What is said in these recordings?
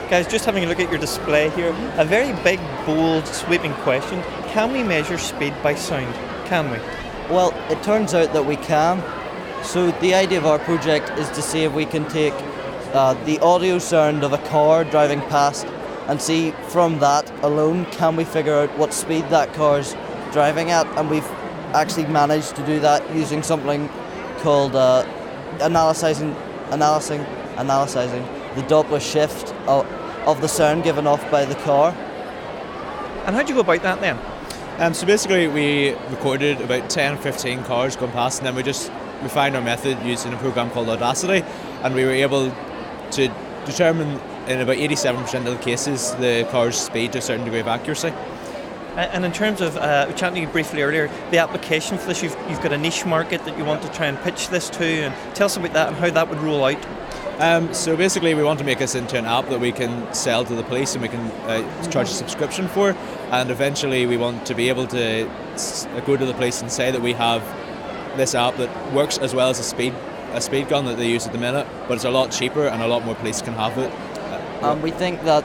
Guys, just having a look at your display here, a very big, bold, sweeping question. Can we measure speed by sound? Can we? Well, it turns out that we can. So the idea of our project is to see if we can take the audio sound of a car driving past and see from that alone, can we figure out what speed that car's driving at? And we've actually managed to do that using something called analyzing the Doppler shift of the sound given off by the car. And how'd you go about that then? So basically we recorded about 10-15 cars going past, and then we found our method using a program called Audacity, and we were able to determine in about 87% of the cases the car's speed to a certain degree of accuracy. And in terms of, chatting to you briefly earlier, the application for this, you've got a niche market that you want to try and pitch this to, and tell us about that and how that would roll out. So basically we want to make this into an app that we can sell to the police and we can charge a subscription for, and eventually we want to be able to go to the police and say that we have this app that works as well as a speed gun that they use at the minute, but it's a lot cheaper and a lot more police can have it. We think that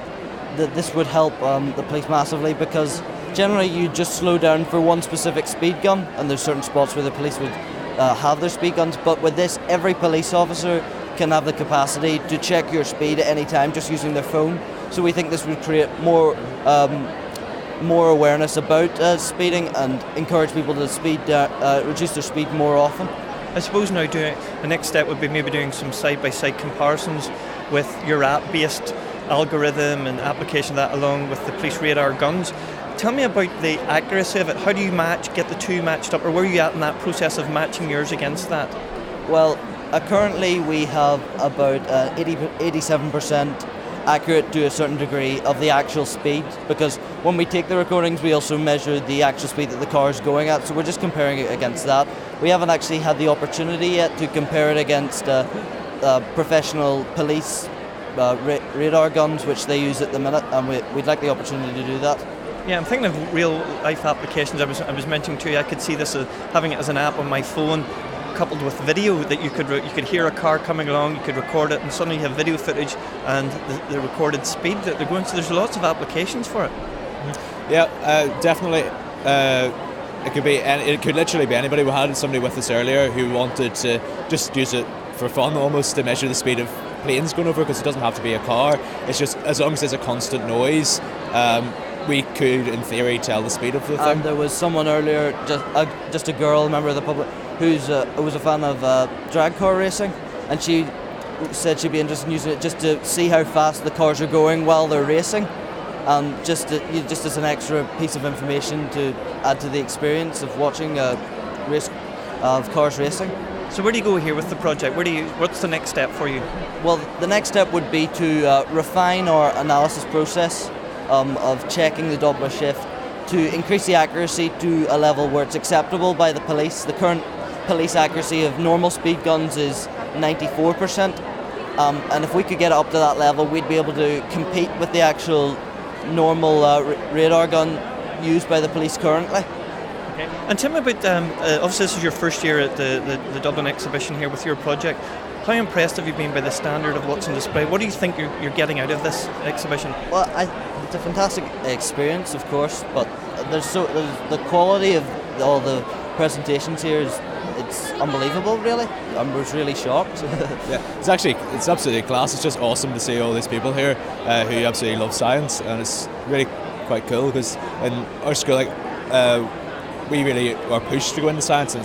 this would help the police massively, because generally you just slow down for one specific speed gun, and there's certain spots where the police would have their speed guns, but with this every police officer can have the capacity to check your speed at any time just using their phone. So we think this would create more awareness about speeding and encourage people to reduce their speed more often. I suppose now the next step would be maybe doing some side-by-side comparisons with your app-based algorithm and application of that along with the police radar guns. Tell me about the accuracy of it. How do you get the two matched up, or where are you at in that process of matching yours against that? Well, currently we have about 87% accurate to a certain degree of the actual speed, because when we take the recordings we also measure the actual speed that the car is going at, so we're just comparing it against that. We haven't actually had the opportunity yet to compare it against professional police radar guns which they use at the minute, and we'd like the opportunity to do that. Yeah, I'm thinking of real life applications. I was mentioning to you, I could see this having it as an app on my phone, coupled with video, that you could hear a car coming along, you could record it, and suddenly you have video footage and the recorded speed that they're going. So there's lots of applications for it. Yeah, definitely. It could literally be anybody. We had somebody with us earlier who wanted to just use it for fun, almost to measure the speed of planes going over, because it doesn't have to be a car. It's just as long as there's a constant noise. We could, in theory, tell the speed of the thing. And there was someone earlier, just a girl, member of the public, who was a fan of drag car racing, and she said she'd be interested in using it just to see how fast the cars are going while they're racing, and just as an extra piece of information to add to the experience of watching a race of cars racing. So where do you go here with the project? What's the next step for you? Well, the next step would be to refine our analysis process of checking the Doppler shift to increase the accuracy to a level where it's acceptable by the police. The current police accuracy of normal speed guns is 94%, and if we could get it up to that level, we'd be able to compete with the actual normal radar gun used by the police currently. Okay. And tell me about, obviously this is your first year at the Dublin exhibition here with your project. How impressed have you been by the standard of what's on display? What do you think you're getting out of this exhibition? Well, it's a fantastic experience, of course, but there's the quality of all the presentations here it's unbelievable, really. I was really shocked. Yeah, it's absolutely class. It's just awesome to see all these people here who absolutely love science, and it's really quite cool because in our school, we really are pushed to go into science, and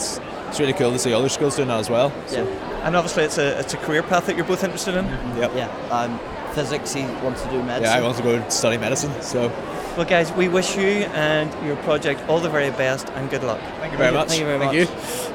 it's really cool to see other schools doing that as well. So. Yeah. And obviously it's a career path that you're both interested in? Yep. Yeah, physics, he wants to do medicine. Yeah, I want to go study medicine. So. Well guys, we wish you and your project all the very best and good luck. Thank you very much. Thank you very much. Thank you.